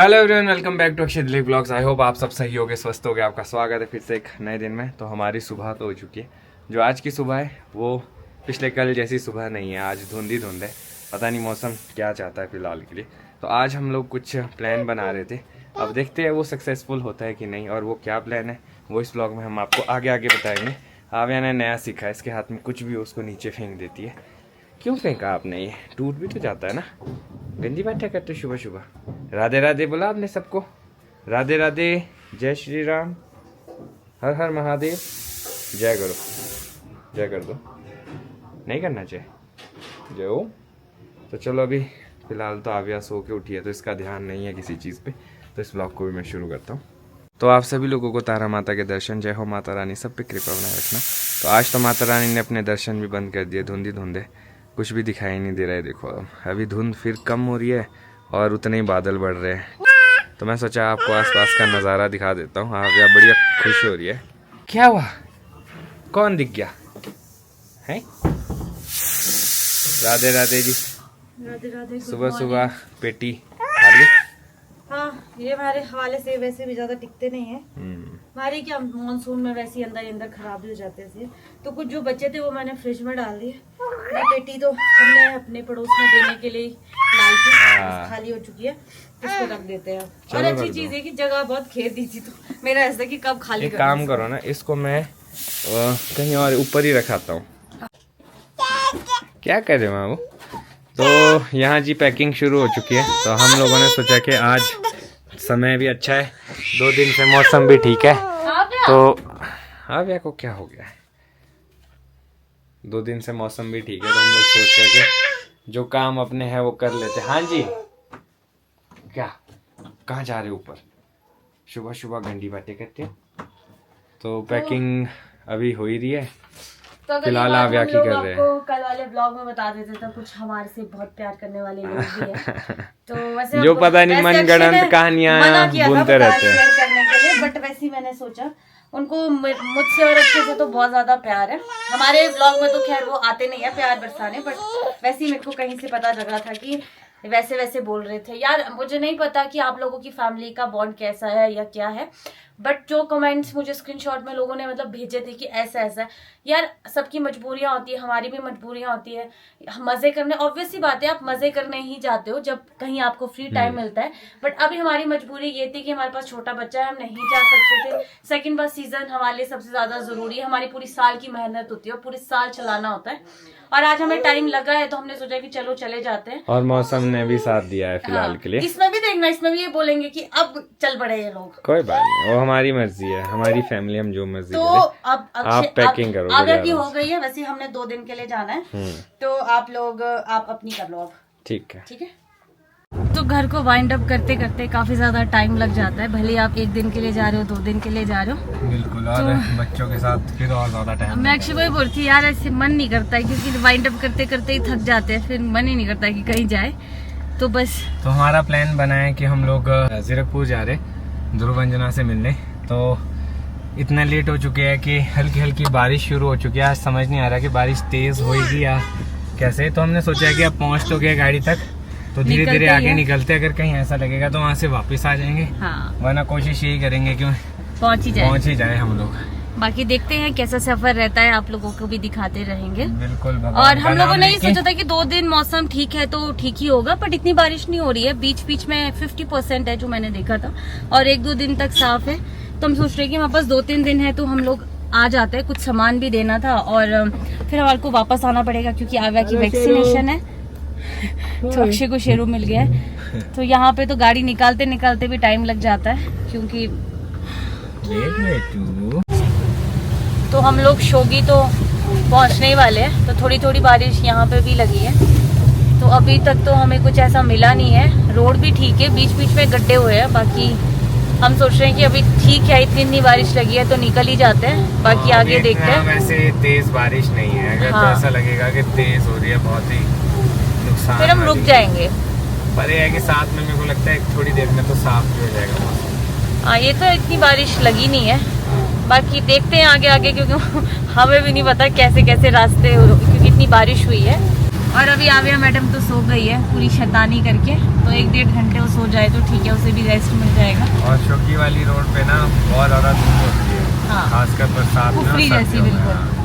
Hello everyone, welcome back to Akshay Dilip blogs. I hope आप सब सही होगे, स्वस्थ होगे। आपका स्वागत है फिर से एक नए दिन में। तो हमारी सुबह तो हो चुकी है। जो आज की सुबह है वो पिछले कल जैसी सुबह नहीं है। आज धुंध ही धुंध है, पता नहीं मौसम क्या चाहता है फिलहाल के लिए। तो आज हम लोग कुछ प्लान बना रहे थे, अब देखते हैं वो सक्सेसफुल होता है कि नहीं, और वो क्या प्लान है वो इस ब्लॉग में हम आपको आगे आगे बताएंगे। आव्या ने नया सीखा है, इसके हाथ में कुछ भी उसको नीचे फेंक देती है। क्यों फेंका आपने? ये टूट भी तो जाता है ना। गंदी बातें करते सुबह सुबह। राधे राधे बोला आपने सबको। राधे राधे, जय श्री राम, हर हर महादेव, जय करो, जय कर दो। नहीं करना चाहिए जय हो। तो चलो अभी फिलहाल तो आव्या सो के उठी है तो इसका ध्यान नहीं है किसी चीज़ पे। तो इस ब्लॉग को भी मैं शुरू करता हूँ। तो आप सभी लोगों को तारा माता के दर्शन, जय हो माता रानी, सब पे कृपा बनाए रखना। तो आज तो माता रानी ने अपने दर्शन भी बंद कर दिए। धुंधी धुंधे, कुछ भी दिखाई नहीं दे रहा है। देखो अभी धुंध फिर कम हो रही है और उतने ही बादल बढ़ रहे हैं। तो मैं सोचा आपको आसपास का नज़ारा दिखा देता हूँ। आव्या बढ़िया खुश हो रही है। क्या हुआ? कौन दिख गया है? राधे राधे जी। राधे राधे। सुबह सुबह पेटी खा ली? हाँ, ये हमारे हवाले से वैसे भी ज्यादा टिकते नहीं है। हमारी क्या मानसून में वैसे ही अंदर खराब भी हो जाते थे। तो कुछ जो बचे थे वो मैंने फ्रिज में डाल दिए। ये पेटी तो हमने अपने पड़ोस में देने के लिए लाई थी, खाली हो चुकी है, इसको रख देते हैं। और अच्छी चीज है कि जगह बहुत घेर दी थी, तो मेरा ऐसा कि कब खाली एक काम करो ना, इसको मैं कहीं और ऊपर ही रखाता हूँ। क्या कर रहे मामू? तो यहाँ जी पैकिंग शुरू हो चुकी है। तो हम लोगों ने सोचा कि आज समय भी अच्छा है, 2 दिन से मौसम भी ठीक है। तो आव्या को क्या हो गया है? 2 दिन से मौसम भी ठीक है तो हम लोग सोच रहे कि जो काम अपने है वो कर लेते। हाँ जी, क्या कहाँ जा रहे हो ऊपर? सुबह सुबह गंदी बातें करते हो। तो पैकिंग अभी हो ही रही है। तो फिलहाल आव्या की कर रहे हैं। कल वाले ब्लॉग में बता देते तो कुछ हमारे से बहुत प्यार करने वाले लोग भी हैं। तो वैसे जो पता नहीं मनगढ़ंत कहानियां बुनते रहते हैं शेयर करने के लिए, बट वैसे ही मैंने सोचा उनको मुझसे और अच्छे से तो बहुत ज्यादा प्यार है। हमारे ब्लॉग में तो खैर वो आते नहीं है प्यार बरसाने, बट वैसे ही मेरे को कहीं से पता लगा था कि वैसे बोल रहे थे। यार मुझे नहीं पता कि आप लोगों की फैमिली का बॉन्ड कैसा है या क्या है, बट जो कमेंट्स मुझे स्क्रीनशॉट में लोगों ने मतलब भेजे थे कि ऐसा ऐसा, यार सबकी मजबूरियां होती है, हमारी भी मजबूरियां होती है। मजे करने, ऑब्वियस सी बात है, आप मजे करने ही जाते हो जब कहीं आपको फ्री टाइम मिलता है। बट अभी हमारी मजबूरी ये थी कि हमारे पास छोटा बच्चा है, हम नहीं जा सकते थे। सेकंड बस सीजन हमारे लिए सबसे ज्यादा जरूरी है। हमारी पूरी साल की मेहनत होती है और पूरी साल चलाना होता है, और आज हमें टाइम लगा है तो हमने सोचा कि चलो चले जाते हैं। और मौसम ने भी साथ दिया है फिलहाल के लिए। इसमें भी देखना, इसमें भी ये बोलेंगे कि अब चल पड़े ये लोग। कोई बात नहीं, वो हमारी मर्जी है, हमारी फैमिली, हम जो मर्जी तो अब आप पैकिंग करो। आगे की हो गई है, वैसे हमने 2 दिन के लिए जाना है। तो आप लोग आप अपनी कर लो अब। ठीक है, ठीक है। तो घर को वाइंड अप करते करते काफी ज्यादा टाइम लग जाता है, भले आप 1 दिन के लिए जा रहे हो, 2 दिन के लिए जा रहे हो। बिल्कुल। और तो बच्चों के साथ फिर और ज्यादा टाइम। मैं एक्चुअली वही बोलती थी यार, ऐसे मन नहीं करता है क्योंकि वाइंड अप करते करते ही थक जाते हैं, फिर मन ही नहीं करता कि कहीं जाए। तो बस तो हमारा प्लान बना है कि हम लोग जीरकपुर जा रहे ध्रुवंजना से मिलने। तो इतना लेट हो चुके हैं कि हल्की हल्की बारिश शुरू हो चुकी है। आज समझ नहीं आ रहा कि बारिश तेज होगी या कैसे। तो हमने सोचा है कि अब पहुंच तो गए गाड़ी तक, तो धीरे धीरे आगे निकलते। अगर कहीं ऐसा लगेगा तो वहाँ से वापस आ जाएंगे। हाँ। वरना कोशिश यही करेंगे कि पहुंच ही जाए हम लोग। बाकी देखते हैं कैसा सफर रहता है, आप लोगों को भी दिखाते रहेंगे। बिल्कुल। और हम लोगों ने ये सोचा था कि 2 दिन मौसम ठीक है तो ठीक ही होगा, बट इतनी बारिश नहीं हो रही है। बीच बीच में 50% है जो मैंने देखा था, और 1-2 दिन तक साफ है। तो हम सोच रहे हैं कि हमारे पास 2-3 दिन है तो हम लोग आ जाते हैं। कुछ सामान भी देना था और फिर हमारे को वापस आना पड़ेगा क्योंकि आव्या की वैक्सीनेशन है। तो अक्षय को शेरू मिल गया है। तो यहाँ पे तो गाड़ी निकालते निकालते भी टाइम लग जाता है क्योंकि तो हम लोग शोगी तो पहुँचने ही वाले हैं। तो थोड़ी थोड़ी बारिश यहाँ पे भी लगी है। तो अभी तक तो हमें कुछ ऐसा मिला नहीं है। रोड भी ठीक है, बीच बीच में गड्ढे हुए हैं। बाकी हम सोच रहे हैं कि अभी ठीक है, इतनी बारिश लगी है तो निकल ही जाते हैं। बाकी आगे देखते हैं। वैसे तेज बारिश नहीं है, अगर तो ऐसा लगेगा कि तेज हो रही है बहुत ही नुकसान, फिर हम रुक जाएंगे। पर ये है कि साथ में मेरे को लगता है थोड़ी देर में तो साफ भी हो जाएगा मौसम। हाँ, ये तो इतनी बारिश लगी नहीं है। बाकी देखते हैं आगे आगे, क्योंकि हमें भी नहीं पता कैसे कैसे रास्ते, क्योंकि इतनी बारिश हुई है। और अभी आविया मैडम तो सो गई है पूरी शैतानी करके, तो 1-1.5 घंटे वो सो जाए तो ठीक है, उसे भी रेस्ट मिल जाएगा। और शोकी वाली रोड पे ना बहुत ज़्यादा धूप होती है, हाँ, खासकर बरसात में और कुफरी जैसी सर्दियों में। बिल्कुल। हाँ।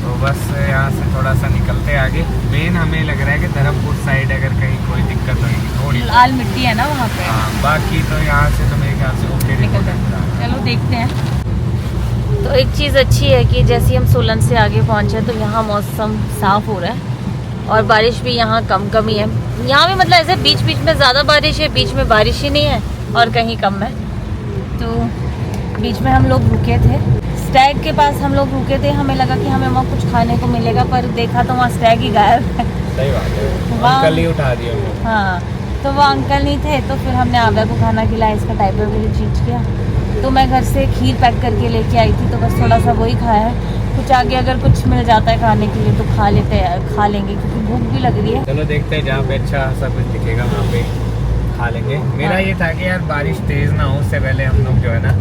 तो बस यहाँ से थोड़ा सा निकलते आगे। मेन हमें लग रहा है कि धर्मपुर साइड अगर कहीं कोई दिक्कत होगी थोड़ी, लाल मिट्टी है ना वहाँ पे। हाँ, बाकी तो यहाँ से तो मेरे ख्याल से ओके निकल जाए, चलो देखते हैं। तो एक चीज़ अच्छी है कि जैसे हम सोलन से आगे पहुँचे तो यहाँ मौसम साफ़ हो रहा है और बारिश भी यहाँ कम ही है। यहाँ भी मतलब ऐसे बीच बीच में ज़्यादा बारिश है, बीच में बारिश ही नहीं है और कहीं कम है। तो बीच में हम लोग रुके थे, स्टैग के पास हम लोग रुके थे, हमें लगा कि हमें वहाँ कुछ खाने को मिलेगा, पर देखा तो वहाँ स्टैग ही गायब है। सही बात है, वाह। अंकल ही उठा दिया उन्होंने। हाँ, तो वो अंकल नहीं थे, तो फिर हमने आविया को खाना खिलाया, इसका डायपर भी चेंज किया। तो मैं घर से खीर पैक करके लेके आई थी, तो बस थोड़ा सा वही खाया है। कुछ आगे अगर कुछ मिल जाता है खाने के लिए तो खा लेंगे, क्योंकि भूख भी लग रही है। चलो देखते हैं, जहाँ पे अच्छा सब कुछ दिखेगा वहाँ पे खा लेंगे। मेरा ये था कि यार बारिश तेज ना हो, उससे पहले हम लोग जो है ना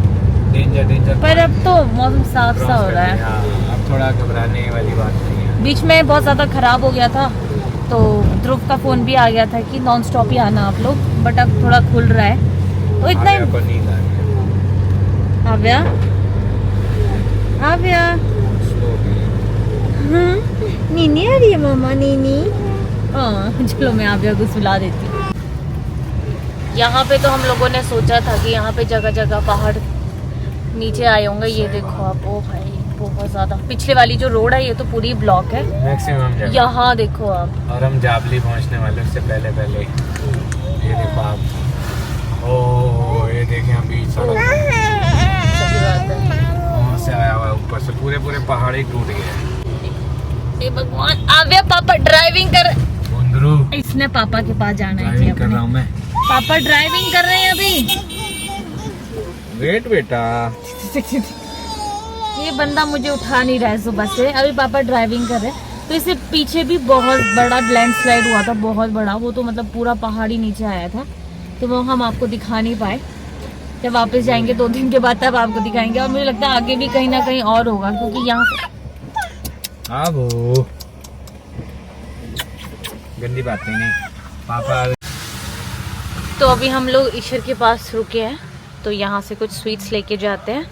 डेंजर पर अब तो मौसम साफ सा हो रहा है। हाँ, अब थोड़ा घबराने वाली बात नहीं है। बीच में बहुत ज़्यादा ख़राब हो गया था, तो ध्रुव का फ़ोन भी आ गया था कि नॉन स्टॉप ही आना आप लोग, बट अब थोड़ा खुल रहा है तो इतना आविया को नींद आ रही है। आविया नीनी आ रही है मामा, नीनी। हाँ, चलो मैं आविया को सुला देती हूँ। यहाँ पे तो हम लोगों ने सोचा था कि यहाँ पे जगह जगह पहाड़ नीचे आए होंगे। ये देखो आप, ओ भाई बहुत ज़्यादा। पिछले वाली जो रोड है ये तो पूरी ब्लॉक है मैक्सिमम जगह। यहाँ देखो आप। और हम जाबली पहुँचने वाले उससे पहले ये देखो आप, ओ ये देखें हम बीच सड़क सही बात है। वहाँ से आया हुआ है, ऊपर से पूरे पहाड़ ही टूट गए। हे भगवान, आविया पापा ड्राइविंग कर, बुंदरू इसने पापा के पास जाना है। ड्राइविंग कर रहा हूँ मैं। पापा ड्राइविंग कर रहे हैं अभी। वेट बेटा। ये बंदा मुझे उठा नहीं रहा है सुबह से, अभी पापा ड्राइविंग कर रहे हैं। तो इससे पीछे भी बहुत बड़ा लैंडस्लाइड हुआ था, बहुत बड़ा। वो तो मतलब पूरा पहाड़ी नीचे आया था, तो वो हम आपको दिखा नहीं पाए। जब वापस जाएंगे 2 दिन के बाद तब आपको दिखाएंगे। और मुझे लगता है आगे भी कहीं ना कहीं और होगा, क्योंकि यहाँ से गंदी बातें नहीं पापा। तो अभी हम लोग ईश्वर के पास रुके हैं, तो यहाँ से कुछ स्वीट्स लेके जाते हैं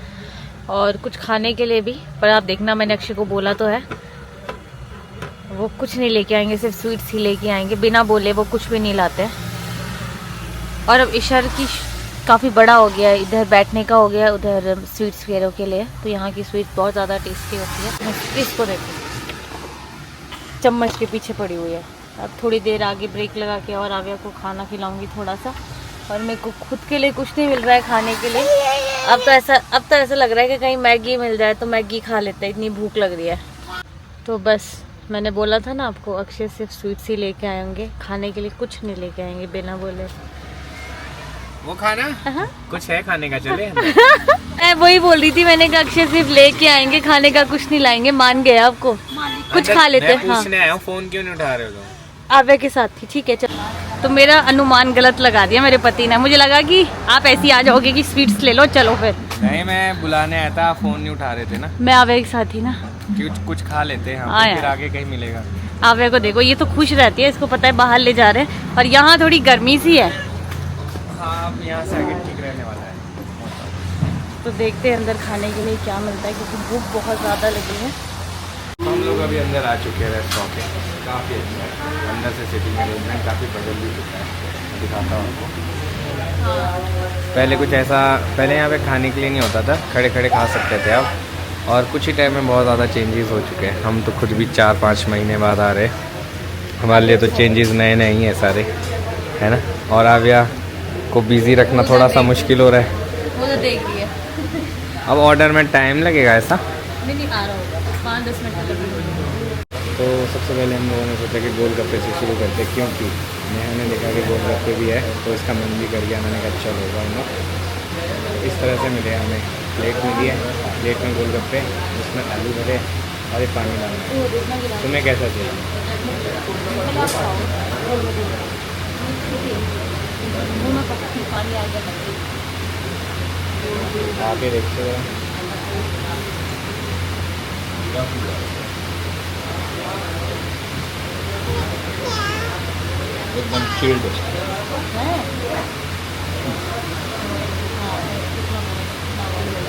और कुछ खाने के लिए भी। पर आप देखना, मैंने अक्षय को बोला तो है, वो कुछ नहीं लेके आएंगे, सिर्फ स्वीट्स ही लेके आएंगे, बिना बोले वो कुछ भी नहीं लाते हैं। और अब ईश्वर की काफ़ी बड़ा हो गया है, इधर बैठने का हो गया, उधर स्वीट्स वगैरह के लिए। तो यहाँ की स्वीट्स बहुत ज़्यादा टेस्टी होती है। इसको देखो, चम्मच के पीछे पड़ी हुई है। अब थोड़ी देर आगे ब्रेक लगा के और आविया को खाना खिलाऊंगी थोड़ा सा। और मेरे को खुद के लिए कुछ नहीं मिल रहा है खाने के लिए। अब तो ऐसा लग रहा है कि कहीं मैगी मिल जाए तो मैगी खा लेते हैं, इतनी भूख लग रही है। तो बस मैंने बोला था ना आपको, अक्षय सिर्फ स्वीट्स ही लेके आएंगे, खाने के लिए कुछ नहीं लेके आएंगे बिना बोले। वो खाना कुछ है खाने का, चले। मैं वही बोल रही थी, मैंने कहा अक्षय सिर्फ लेके आएंगे, खाने का कुछ नहीं लाएंगे। मान गया आपको, कुछ खा लेते हैं। हाँ, पूछने आया हूँ, फोन क्यों नहीं उठा रहे हो तुम? आविया के साथ थी, ठीक है चल। तो मेरा अनुमान गलत लगा दिया मेरे पति ने। मुझे लगा कि आप ऐसी आ जाओगे कि स्वीट्स ले लो, चलो फिर। नहीं, मैं बुलाने आया था, आप फोन नहीं उठा रहे थे ना। मैं आविया के साथ ही ना, कुछ खा लेते हैं, हाँ फिर यार। आगे कहीं मिलेगा। आविया को देखो, ये तो खुश रहती है, इसको पता है बाहर ले जा रहे हैं। और यहाँ थोड़ी गर्मी सी है, हाँ, अब यहाँ से आगे ठीक रहने वाला है। तो देखते हैं अंदर खाने के लिए क्या मिलता है, क्योंकि भूख बहुत ज़्यादा लगी है। हम लोग अभी अंदर आ चुके हैं रेस्टोरेंट के, काफ़ी अच्छा है अंदर से सिटिंग अरेंजमेंट, काफ़ी बदल भी चुका है। दिखाता हूँ आपको। पहले कुछ ऐसा, पहले यहाँ पे खाने के लिए नहीं होता था, खड़े खड़े खा सकते थे अब, और कुछ ही टाइम में बहुत ज़्यादा चेंजेस हो चुके हैं। हम तो खुद भी 4-5 महीने बाद आ रहे, हमारे लिए तो चेंजेस नए ही हैं सारे, है ना। और आविया को बिज़ी रखना थोड़ा सा मुश्किल हो रहा है। वो तो देख लिया। अब ऑर्डर में टाइम लगेगा ऐसा, नहीं आ रहा होगा, 5-10 मिनट लगेगा। तो सबसे पहले हम लोगों ने सोचा कि गोलगप्पे से शुरू करते, क्योंकि मैंने देखा कि गोलगप्पे भी है तो इसका मन भी कर गया। मैंने कहा चलो होगा ना। इस तरह से मिले हमें, प्लेट मिली है, प्लेट में गोलगप्पे, उसमें आलू भरे और एक पानी डालना। तुम्हें कैसा चाहिए? आके देखते हो। शील्ड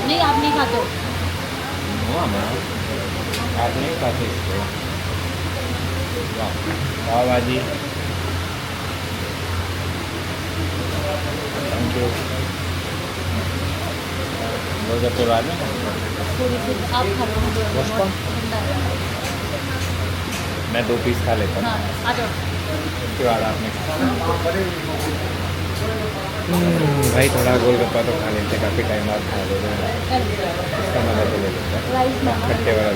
नहीं, आप नहीं खाते हो? आप नहीं खाते इसको? पाव भाजी, थैंक यू। गोलगप्पे बाद में थोड़ी सी आप खाते हो? मैं 2 पीस खा लेता हूँ, हाँ, आ जाओ। उसके बाद आपने भाई थोड़ा गोलगप्पा तो खा लेते, काफ़ी टाइम बाद खा लेते हैं, इसका मज़ा तो ले लेता है। राइस में खट्टे वाला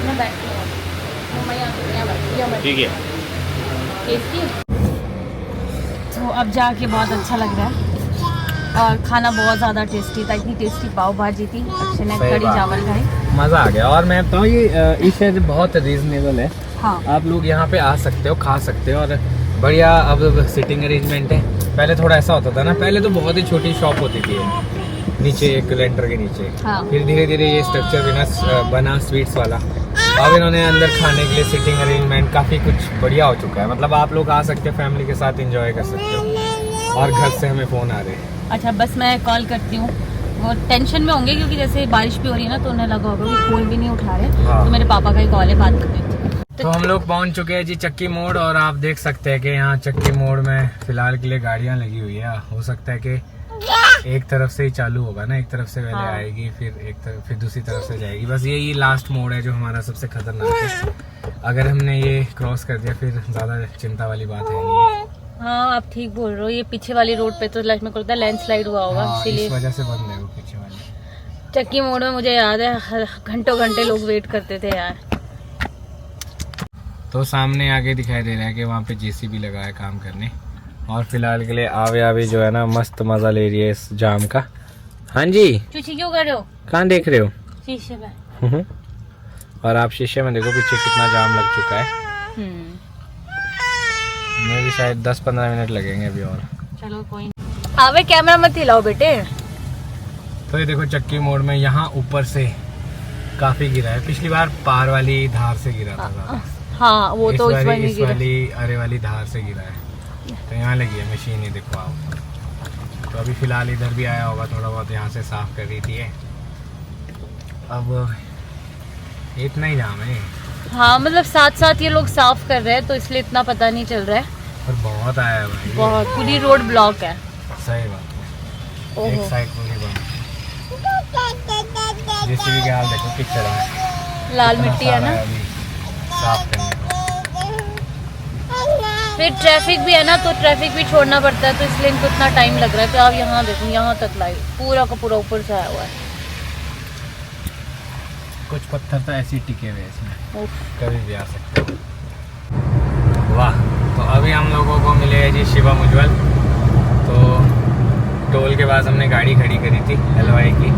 मैं बैठती हूँ, मैं यहाँ बैठती ठीक है। टेस्टी। तो अब जाके बहुत अच्छा लग रहा है और खाना बहुत ज़्यादा टेस्टी था। इतनी टेस्टी पाव भाजी थी, अक्षय ने सही कड़ी बात। चावल खाए। मज़ा आ गया। और मैं बताऊँ ये इसे बहुत रीजनेबल है, हाँ आप लोग यहाँ पे आ सकते हो, खा सकते हो और बढ़िया। अब सीटिंग अरेंजमेंट है, पहले थोड़ा ऐसा होता था ना, पहले तो बहुत ही छोटी शॉप होती थी नीचे, एक लेंटर के नीचे। हाँ। फिर धीरे धीरे ये स्ट्रक्चर बना स्वीट्स वाला। अब इन्होंने अंदर खाने के लिए सीटिंग अरेंजमेंट काफ़ी कुछ बढ़िया हो चुका है। मतलब आप लोग आ सकते हो, फैमिली के साथ एंजॉय कर सकते हो। और घर से हमें फ़ोन आ रहे हैं। अच्छा, बस मैं कॉल करती हूँ। वो टेंशन में होंगे क्योंकि जैसे बारिश भी हो रही है ना, तो उन्हें लगा होगा कि फ़ोन भी नहीं उठा रहे। हाँ। तो मेरे पापा का ही कॉल है, बात करती हूँ। तो हम लोग पहुंच चुके हैं जी चक्की मोड़, और आप देख सकते हैं कि यहाँ चक्की मोड़ में फिलहाल के लिए गाड़ियाँ लगी हुई है। हो सकता है कि एक तरफ से ही चालू होगा ना, एक तरफ से पहले हाँ। आएगी, फिर दूसरी तरफ से जाएगी। बस यही लास्ट मोड़ है जो हमारा सबसे खतरनाक है। अगर हमने ये क्रॉस कर दिया फिर ज़्यादा चिंता वाली बात है नहीं। हाँ, आप ठीक बोल रहे हो। ये पीछे वाली रोड पे तो लाइफ में करता है लैंडस्लाइड हुआ होगा, हाँ, इसीलिए इस वजह से बंद है वो पीछे वाली। चक्की मोड़ में मुझे याद है घंटों घंटे लोग वेट करते थे यार। तो सामने आगे दिखाई दे रहा है कि वहाँ पे जेसीबी लगा है काम करने। और फिलहाल के लिए आवे जो है ना, मस्त मजा ले रही है इस जाम का। हाँ जी, चूची क्यों कर रहे हो? कहाँ देख रहे हो? शीशे में। और आप शीशे में देखो पीछे कितना जाम लग चुका है। मैं भी शायद 10-15 मिनट लगेंगे अभी और। चलो कोई नहीं। आवे कैमरा मत हिलाओ बेटे। तो ये देखो चक्की मोड़ में यहाँ ऊपर से काफी गिरा है। पिछली बार पार वाली धार से गिरा था ज़्यादा। हाँ, वो तो इस बार नहीं इस गिरा। वाली अरे वाली धार से गिरा है। तो यहाँ लगी है मशीन, ये देखो आप। तो अभी फिलहाल इधर भी आया होगा, थोड़ा बहुत यहाँ से साफ कर रही थी। अब इतना ही जाम है। हाँ, मतलब साथ साथ ये लोग साफ कर रहे हैं तो इसलिए इतना पता नहीं चल रहा है। और बहुत आया है भाई, बहुत, पूरी रोड ब्लॉक है। सही बात है। एक ओहो, साइड पूरी बंद। जेसीबी के हाल देखो किस तरह है। लाल इतना मिट्टी है सारा ना। अभी साफ करने को। फिर ट्रैफिक भी है ना, तो ट्रैफिक भी छोड़ना पड़ता है, तो इसलिए इनको इतना टाइम लग रहा है। तो आप यहाँ देखो, यहाँ तक लाइट पूरा का पूरा ऊपर से आया हुआ है। कुछ पत्थर तो ऐसे ही टिके हुए हैं इसमें, उफ। कभी भी आ सकते हो। वाह। तो अभी हम लोगों को मिले हैं जी शिवम उज्जवल। तो टोल के पास हमने गाड़ी खड़ी करी थी हलवाई की।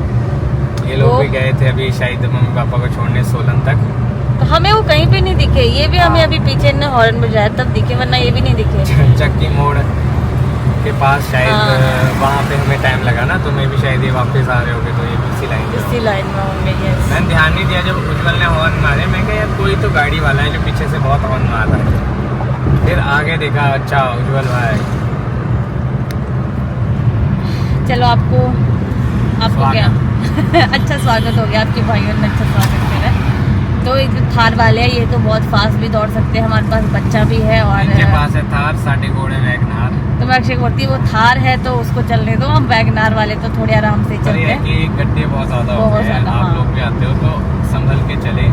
ये लोग भी गए थे अभी शायद मम्मी पापा को छोड़ने सोलन तक। तो हमें वो कहीं पे नहीं दिखे। ये भी हमें अभी पीछे ने हॉर्न बजाया तब दिखे, वरना ये भी नहीं दिखे। चक्की मोड़ के पास शायद हाँ। वहाँ पे हमें टाइम लगा ना, तो मैं भी शायद ये वापस आ रहे होगे, तो ये भी इसी लाइन में इसी लाइन में होंगे। यस। मैंने ध्यान नहीं दिया जब उज्जवल ने हॉर्न मारे। मैं कहा यार कोई तो गाड़ी वाला है जो पीछे से बहुत हॉर्न मार रहा है। फिर आगे देखा, अच्छा उज्जवल भाई। चलो आपको क्या अच्छा स्वागत हो गया। आपके भाइयों ने अच्छा स्वागत करा। तो एक थार वाले हैं, ये तो बहुत फास्ट भी दौड़ सकते हैं। हमारे पास बच्चा भी है और इनके पास है थार, 60 घोड़े वैगनार। तो मैं अक्षय बोलती वो थार है तो उसको चलने दो, हम वैगनार वाले तो थोड़े आराम से पर चलते ये है हैं। कि गड्ढे बहुत ज़्यादा हो बहुत गए हैं। ज़्यादा, आप हाँ। लोग भी आते हो तो संभल के चले।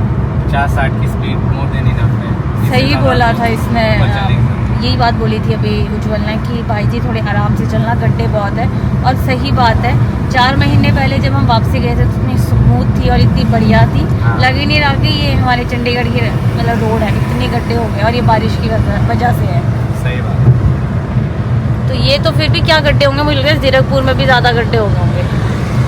50-60 की स्पीड मोर देन इनफ है। इससे सही ज़्यादा बोला तो था इसने। ऊपर चलेंगे। यही बात बोली थी अभी उज्जवल ने कि भाई जी थोड़े आराम से चलना, गड्ढे बहुत है। और सही बात है, 4 महीने पहले जब हम वापसी गए थे तो इतनी स्मूथ थी और इतनी बढ़िया थी। हाँ। लग ही नहीं रहा कि ये हमारे चंडीगढ़ की मतलब रोड है। इतनी गड्ढे हो गए और ये बारिश की वजह से है। सही बात। तो ये तो फिर भी क्या गड्ढे होंगे, मुझे लग रहा है जीरकपुर में भी ज़्यादा गड्ढे हो गए होंगे।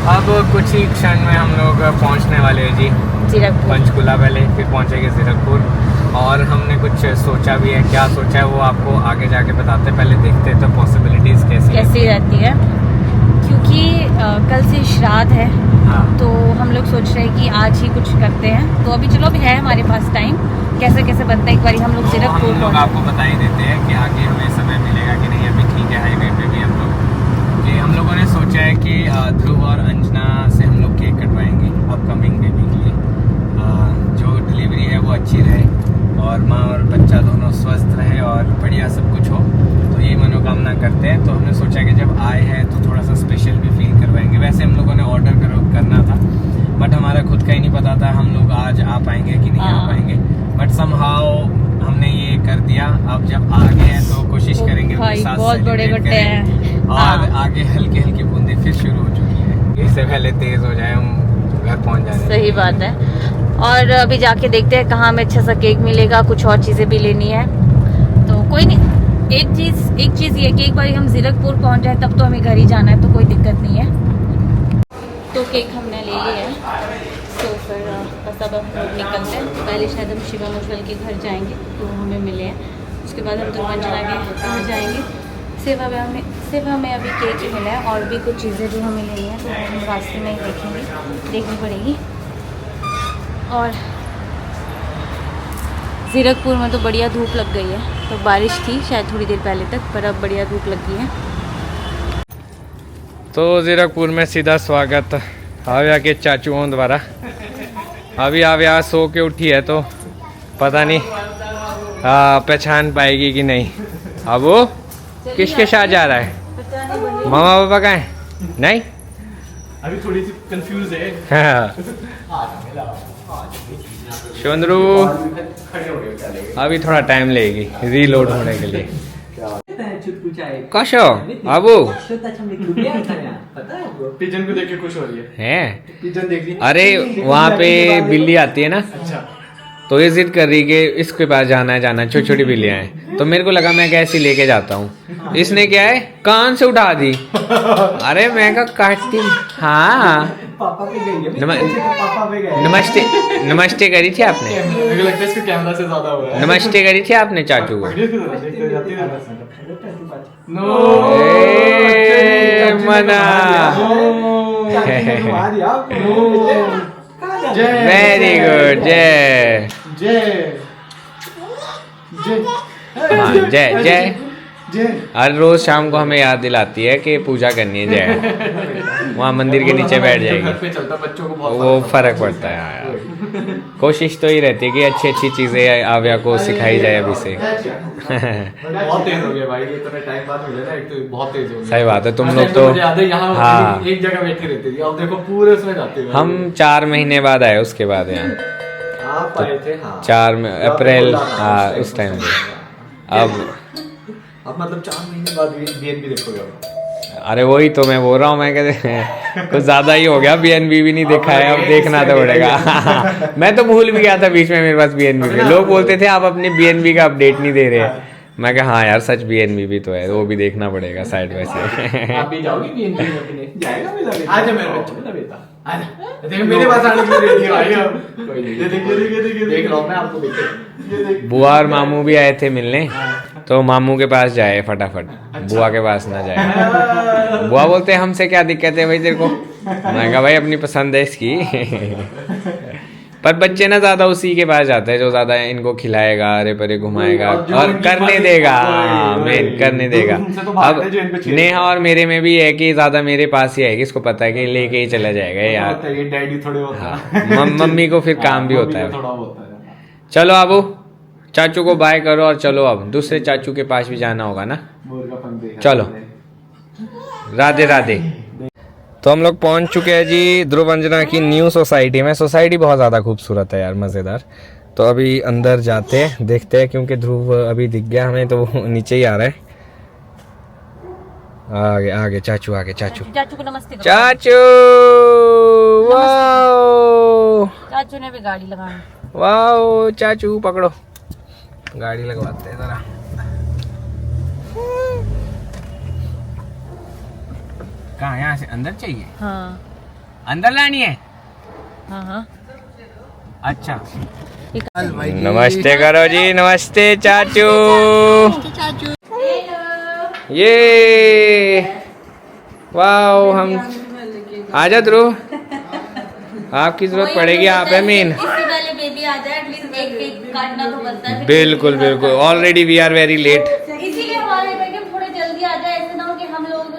अब कुछ ही क्षण में हम लोग पहुंचने वाले हैं जी जीरकपुर। पंचकुला, पहले फिर पहुंचेंगे जीरकपुर। और हमने कुछ सोचा भी है, क्या सोचा है वो आपको आगे जाके बताते हैं। पहले देखते हैं तो पॉसिबिलिटीज़ कैसी रहती है, क्योंकि कल से श्राद्ध है। हाँ। तो हम लोग सोच रहे हैं कि आज ही कुछ करते हैं। तो अभी चलो, अभी है हमारे पास टाइम, कैसे कैसे बनता है एक बार हम लोग जीरकपुर हम लोग आपको बता ही देते हैं कि आगे हमें समय मिलेगा कि नहीं। अभी ठीक है, हाईवे पे भी हम लोग कि हम लोगों ने सोचा है कि ध्रुव और अंजना से हम लोग केक कटवाएंगे अपकमिंग बेबी के लिए। जो डिलीवरी है वो अच्छी रहे और माँ और बच्चा दोनों स्वस्थ रहे और बढ़िया सब कुछ हो, तो ये मनोकामना करते हैं। तो हमने सोचा कि जब आए हैं तो थोड़ा सा स्पेशल भी फील करवाएंगे। वैसे हम लोगों ने ऑर्डर करना था, बट हमारा खुद का ही नहीं पता था हम लोग आज आ पाएंगे कि नहीं आ पाएंगे, बट समहाउ हमने ये कर दिया। अब जब आ गए हैं तो कोशिश करेंगे उनके साथ बहुत बड़े गड्ढे हैं। और आगे हल्की हल्की बूंदे फिर शुरू हो चुकी है। इससे पहले तेज हो जाए हम घर पहुंच जाए। सही बात है। और अभी जाके देखते हैं कहाँ हमें अच्छा सा केक मिलेगा। कुछ और चीज़ें भी लेनी है, तो कोई नहीं। एक चीज़ ये कि एक बार हम जीरकपुर पहुंच जाए तब तो हमें घर ही जाना है, तो कोई दिक्कत नहीं है। तो केक हमने ले लिया है, तो फिर बस अब हम लोग निकलते हैं। पहले शायद हम शिवा मुझल के घर जाएंगे तो हमें मिले हैं, उसके बाद हम दुर्गंजना के घर जाएंगे। सेवा में अभी केक ही मिला है, और भी कुछ चीज़ें जो हमें लेनी है तो हम रास्ते में ही देखनी पड़ेगी। और जीरकपुर में तो बढ़िया धूप लग गई है, तो बारिश थी शायद थोड़ी देर पहले तक, पर अब बढ़िया धूप लग गई है। तो जीरकपुर में सीधा स्वागत आव्या के चाचुओं द्वारा। अभी आव्या सो के उठी है तो पता नहीं पहचान पाएगी कि नहीं। अब वो किसके साथ जा रहा है? मामा पापा का है? नहीं, अभी थोड़ी सी कंफ्यूज है। चंद्रू अभी थोड़ा टाइम लेगी रीलोड होने के लिए। कशो अबू पिजन को देख के खुश हो रही है। पिजन देख ली। अरे वहाँ पे बिल्ली आती है ना, अच्छा, तो ये जिद कर रही कि इसके पास जाना है। छोटी छोटी बिल्लियाँ हैं, तो मेरे को लगा मैं कैसी लेके जाता हूँ। इसने क्या है कान से उठा दी। अरे मैं कहा काटती। हाँ पापा पे गई है। पापा पे गए। नमस्ते करी थी आपने? मुझे लगता है इसके कैमरा से ज्यादा हो रहा है। नमस्ते करी थी आपने चाचू को? मना वेरी गुड। जय जय जय। हर रोज शाम को हमें याद दिलाती है कि पूजा करनी है जय। वहाँ मंदिर के नीचे बैठ जाएगी, बच्चों को बहुत वो फर्क पड़ता है यार। कोशिश तो ही रहती है कि अच्छी अच्छी चीजें आव्या को सिखाई जाए अभी से। बहुत तेज हो गया भाई, इतना टाइम बाद मिले ना, एक तो बहुत तेज हो गया। सही बात है। तुम लोग तो हाँ, एक जगह बैठी रहती थी, अब देखो पूरे उसमें जाते हैं। हम 4 महीने बाद आए, उसके बाद यहाँ आप आए थे। हाँ, 4 में अप्रैल, हाँ उस टाइम पे। अब मतलब 4 महीने बाद BNB देखोगे? अरे वही तो मैं बोल रहा हूँ, मैं कहते कुछ ज्यादा ही हो गया। BNB भी नहीं देखा है, अब देखना तो पड़ेगा। मैं तो भूल भी गया था बीच में मेरे पास BNB भी। लोग बोलते थे आप अपने BNB का अपडेट नहीं दे रहे। मैं कहा हाँ यार सच BNB भी तो है, वो भी देखना पड़ेगा साइड बाय साइड। आप भी जाओगे BNB में? जाएगा मेरा बेटा। आजा मेरे बच्चे, मेरा बेटा आजा। देख मेरे पास आने के लिए रेडी है भाई। अब कोई नहीं, ये देख रहा हूं मैं आपको। देख बुआ और मामू भी आए थे मिलने, तो मामू के पास जाए फटाफट, बुआ के पास ना जाए। बुआ बोलते हमसे क्या दिक्कत है भाई तेरे को? मैं कहा भाई अपनी पसंद है इसकी। पर बच्चे ना ज्यादा उसी के पास जाते हैं जो ज्यादा इनको खिलाएगा, अरे परे घुमाएगा और करने देगा। मेन करने देगा। अब नेहा और मेरे में भी है कि ज्यादा मेरे पास ही आएगी, इसको पता है कि लेके ही चला जाएगा यार। ये डैडी थोड़े होता है। हाँ, मम्मी को फिर काम भी होता है। चलो अब चाचू को बाय करो और चलो, अब दूसरे चाचू के पास भी जाना होगा ना। चलो राधे राधे। तो हम लोग पहुंच चुके हैं जी ध्रुव अंजना की न्यू सोसाइटी में। सोसाइटी बहुत ज़्यादा खूबसूरत है यार, मज़ेदार। तो अभी अंदर जाते हैं, देखते हैं, क्योंकि ध्रुव अभी दिख गया हमें तो वो नीचे ही आ रहा है। आगे आगे चाचू, आगे चाचू। चाचू को नमस्ते करो। चाचू वाओ, चाचू ने भी गाड़ी लगाई। वाओ चाचू पकड़ो, गाड़ी लगवाते हैं जरा। कहाँ, यहाँ से अंदर चाहिए? हाँ अंदर लानी है? हाँ। अच्छा। नमस्ते करो जी, नमस्ते चाचू। ये वाओ, हम आजा ध्रुव, आपकी जरूरत पड़ेगी, आप है मेन। इससे पहले बेबी आ जाए, एटलीस्ट एक केक काटना तो बनता है। बिल्कुल बिल्कुल, already we are very late. इसीलिए हमारे बेटे थोड़े जल्दी आ जाए, ऐसे ना हो कि हम लोग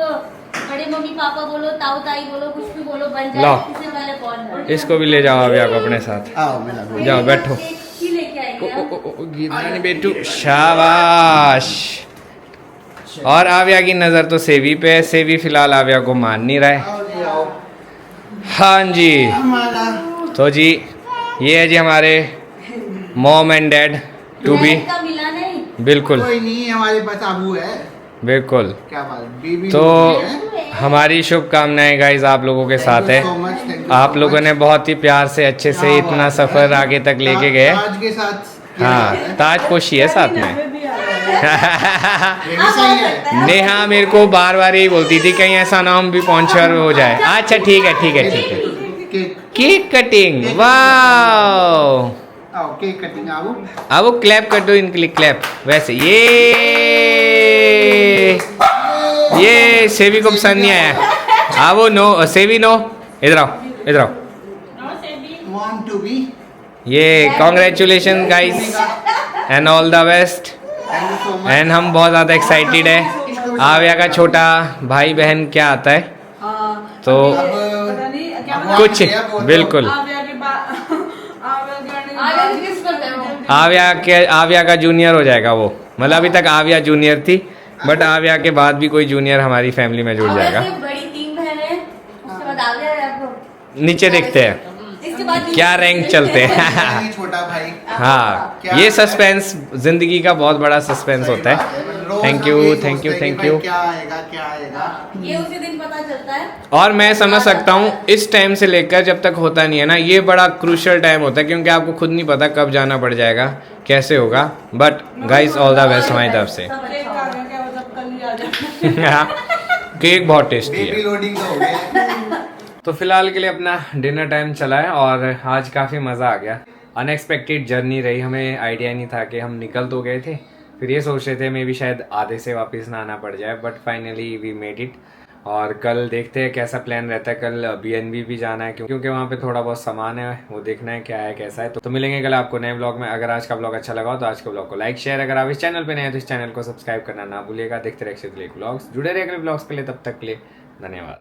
बड़े मम्मी पापा बोलो, ताऊ ताई बोलो, कुछ भी बोलो, बन जाए। इससे पहले कौन है? इसको भी ले जाओ अभी आपको अपने साथ। जाओ बैठो। ही लेके आएंगे। गीता रानी बेटू, शाबाश। और आव्या की नजर तो सेवी पे है, सेवी फिलहाल आव्या को मान नहीं रहा है। हाँ जी, तो जी ये है जी हमारे mom and dad to be. का मिला नहीं। बिल्कुल कोई नहीं, हमारे पास आबू है। बिल्कुल। क्या बात, बीबी तो है। हमारी शुभकामनाएं गाइज आप लोगों के साथ है। So much, thank you आप so लोगों much। ने बहुत ही प्यार से अच्छे से इतना सफर आगे तक लेके गए। ताज के साथ। हाँ, ताजपोशी है साथ में। ये भी सही है। नेहा मेरे को बार बार यही बोलती थी कहीं ऐसा ना हम भी पहुंचे और हो जाए। अच्छा ठीक है ठीक है ठीक है। Cake cake cutting, wow. आओ, केक कटिंग आओ। अब वो क्लैप कर दो इनके लिए, क्लैप। वैसे ये सेवी को पसंद नहीं आया। वो नो सेवी, नो, इधर आओ इधर आओ। Mom to be. ये congratulation guys and all the best. Thank you so much. And हम बहुत ज़्यादा एक्साइटेड है। आव्या का छोटा भाई बहन क्या आता है तो कुछ बिल्कुल आव्या का जूनियर हो जाएगा वो। मतलब अभी तक आव्या जूनियर थी, बट आव्या के बाद भी कोई जूनियर हमारी फैमिली में जुड़ जाएगा। बड़ी 3 बहन है, उसके बाद आ गया आपको। नीचे देखते हैं इसके बाद क्या रैंक चलते हैं। छोटा भाई। हाँ, ये सस्पेंस जिंदगी का बहुत बड़ा सस्पेंस होता है। Thank you thank you thank you. क्या आएगा क्या आएगा, ये उसी दिन पता चलता है। और मैं समझ सकता हूँ इस टाइम से लेकर जब तक होता नहीं है ना, ये बड़ा क्रूशियल टाइम होता है, क्योंकि आपको खुद नहीं पता कब जाना पड़ जाएगा, कैसे होगा। But guys all the best हमारी तरफ से। केक बहुत टेस्टी है। बेबी लोडिंग तो हो गया। तो फिलहाल के लिए अपना डिनर टाइम चला है और आज काफ़ी मज़ा आ गया। अनएक्सपेक्टेड जर्नी रही, हमें आइडिया नहीं था कि हम निकल तो गए थे, फिर ये सोच रहे थे मे भी शायद आधे से वापस ना आना पड़ जाए, but finally we made it. और कल देखते हैं कैसा प्लान रहता है। कल BNB भी जाना है क्योंकि वहाँ पे थोड़ा बहुत सामान है, वो देखना है क्या है कैसा है। तो मिलेंगे कल आपको नए ब्लॉग में। अगर आज का ब्लॉग अच्छा लगा हो तो आज के ब्लॉग को लाइक शेयर, अगर आप इस चैनल पे नए हैं तो इस चैनल को सब्सक्राइब करना ना भूलिएगा। देखते रहिए अगले ब्लॉग्स, जुड़े रहिए अगले ब्लॉग्स के लिए। तब तक के लिए धन्यवाद।